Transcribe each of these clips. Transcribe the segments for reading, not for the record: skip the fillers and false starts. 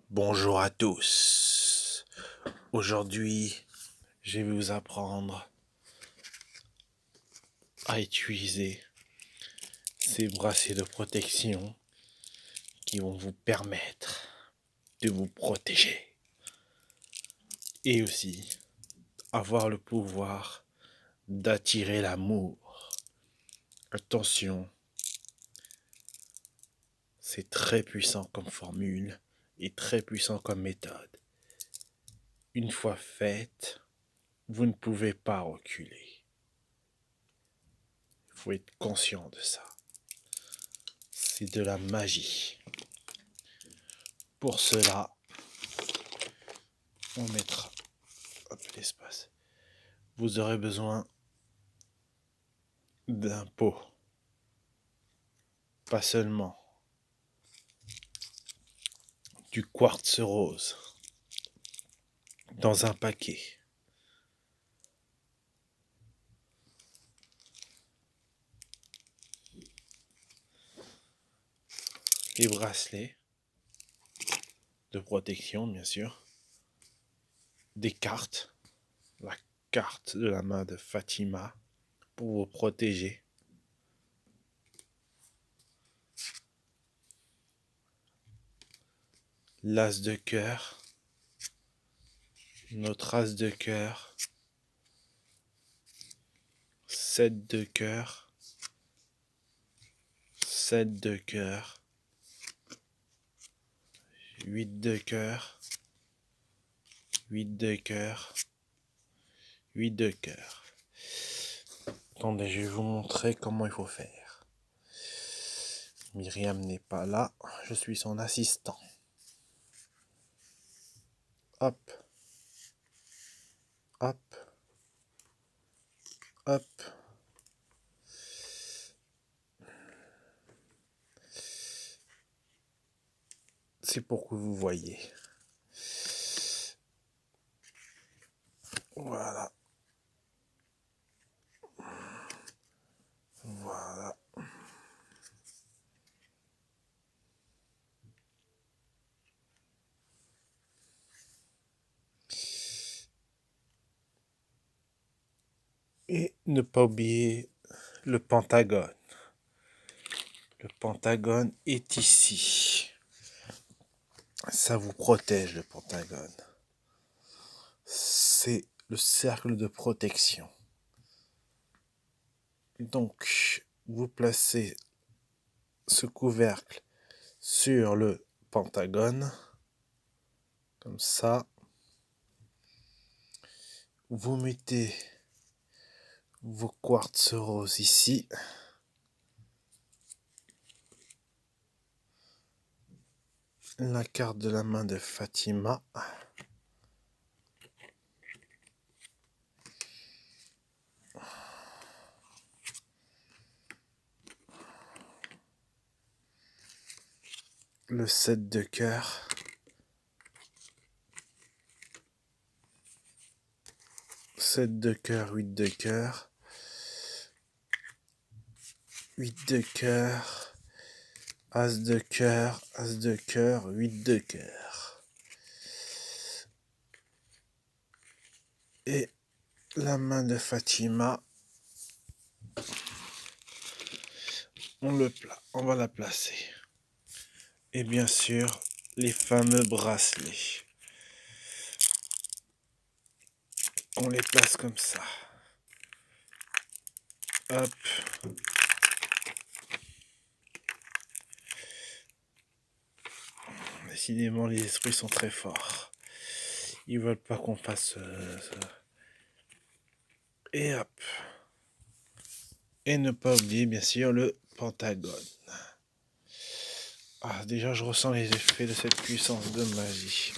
Bonjour à tous. Aujourd'hui, je vais vous apprendre à utiliser ces bracelets de protection qui vont vous permettre de vous protéger et aussi avoir le pouvoir d'attirer l'amour. Attention, c'est très puissant comme formule et très puissant comme méthode. Une fois faite, vous ne pouvez pas reculer. Il faut être conscient de ça. C'est de la magie. Pour cela, on mettra l'espace. Vous aurez besoin d'un pot. Pas seulement du quartz rose dans un paquet. Les bracelets de protection, bien sûr. Des cartes. La carte de la main de Fatima pour vous protéger. L'as de cœur. Notre as de cœur. 7 de cœur. 7 de cœur. 8 de cœur. 8 de cœur. 8 de cœur. Attendez, je vais vous montrer comment il faut faire. Myriam n'est pas là, je suis son assistant. Hop. Hop. Hop. C'est pour que vous voyez. Voilà. Voilà. Et ne pas oublier le pentagone. Le pentagone est ici. Ça vous protège, le pentagone. C'est le cercle de protection. Donc, vous placez ce couvercle sur le pentagone, comme ça. Vous mettez vos quartz roses ici. La carte de la main de Fatima. Le 7 de cœur. 7 de cœur, 8 de cœur. 8 de cœur. As de cœur, As de cœur, 8 de cœur. Et la main de Fatima, on va la placer. Et bien sûr, les fameux bracelets. On les place comme ça. Hop. Décidément, les esprits sont très forts. Ils veulent pas qu'on fasse ça. Et hop. Et ne pas oublier, bien sûr, le pentagone. Ah, déjà, je ressens les effets de cette puissance de magie.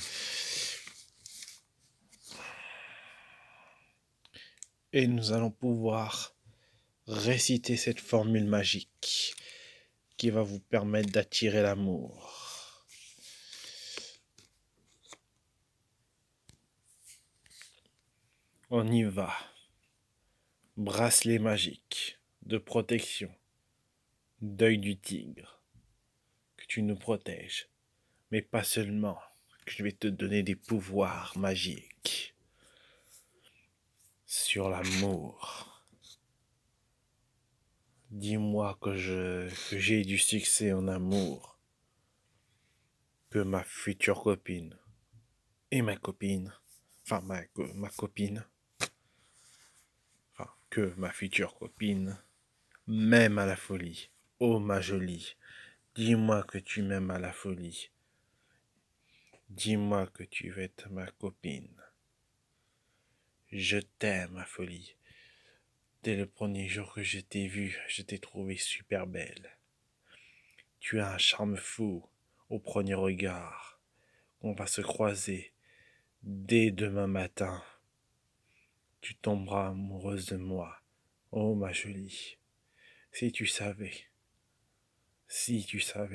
Et nous allons pouvoir réciter cette formule magique qui va vous permettre d'attirer l'amour. On y va. Bracelet magique de protection, d'œil du tigre, que tu nous protèges, mais pas seulement, que je vais te donner des pouvoirs magiques sur l'amour. Dis-moi que j'ai du succès en amour, que ma future copine et ma copine, enfin ma copine, enfin que ma future copine m'aime à la folie. Oh ma jolie, dis-moi que tu m'aimes à la folie. Dis-moi que tu veux être ma copine. Je t'aime à folie. Dès le premier jour que je t'ai vue, je t'ai trouvée super belle. Tu as un charme fou au premier regard. On va se croiser dès demain matin. Tu tomberas amoureuse de moi. Oh ma jolie, si tu savais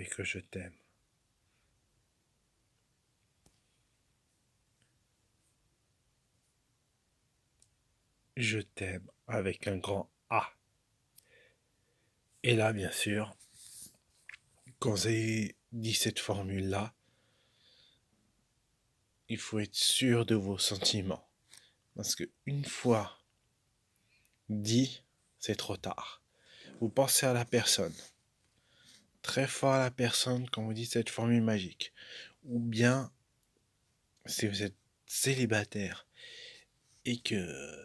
que je t'aime. Je t'aime avec un grand A. Et là, bien sûr, quand j'ai dit cette formule-là, il faut être sûr de vos sentiments. Parce que une fois dit, c'est trop tard. Vous pensez à la personne, très fort à la personne quand vous dites cette formule magique. Ou bien, si vous êtes célibataire et que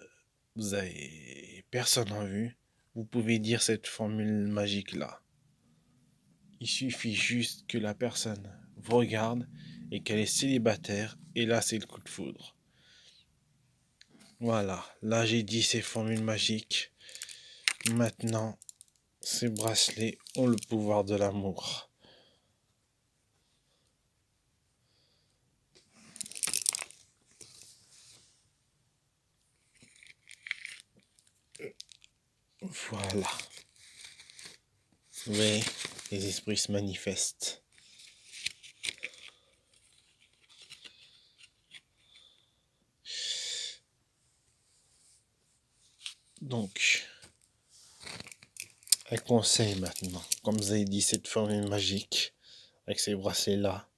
vous avez personne en vue, vous pouvez dire cette formule magique-là. Il suffit juste que la personne vous regarde et qu'elle est célibataire, et là c'est le coup de foudre. Voilà, là j'ai dit ces formules magiques. Maintenant, ces bracelets ont le pouvoir de l'amour. Voilà. Oui, les esprits se manifestent. Donc, un conseil maintenant. Comme vous avez dit, cette formule magique, avec ces bracelets-là,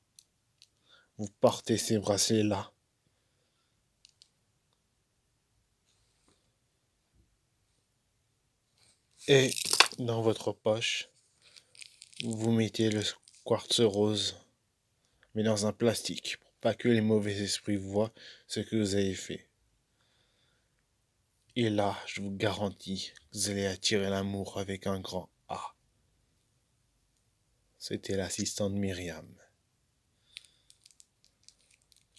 vous portez ces bracelets-là. Et dans votre poche, vous mettez le quartz rose, mais dans un plastique, pour pas que les mauvais esprits voient ce que vous avez fait. Et là, je vous garantis que vous allez attirer l'amour avec un grand A. C'était l'assistant de Myriam.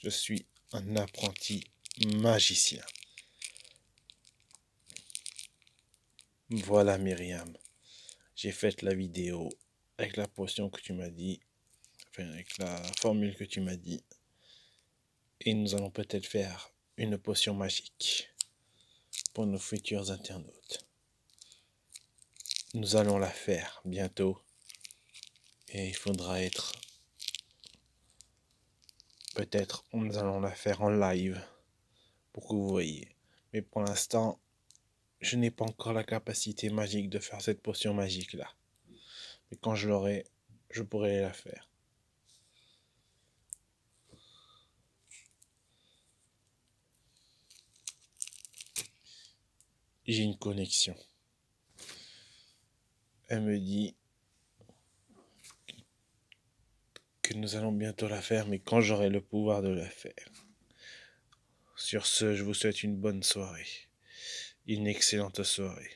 Je suis un apprenti magicien. Voilà Myriam, j'ai fait la vidéo avec la potion que tu m'as dit, enfin avec la formule que tu m'as dit. Et nous allons peut-être faire une potion magique pour nos futurs internautes. Nous allons la faire bientôt. Et il faudra être... Peut-être nous allons la faire en live pour que vous voyez. Mais pour l'instant, je n'ai pas encore la capacité magique de faire cette potion magique là. Mais quand je l'aurai, je pourrai la faire. J'ai une connexion. Elle me dit que nous allons bientôt la faire, mais quand j'aurai le pouvoir de la faire. Sur ce, je vous souhaite une bonne soirée. Une excellente soirée.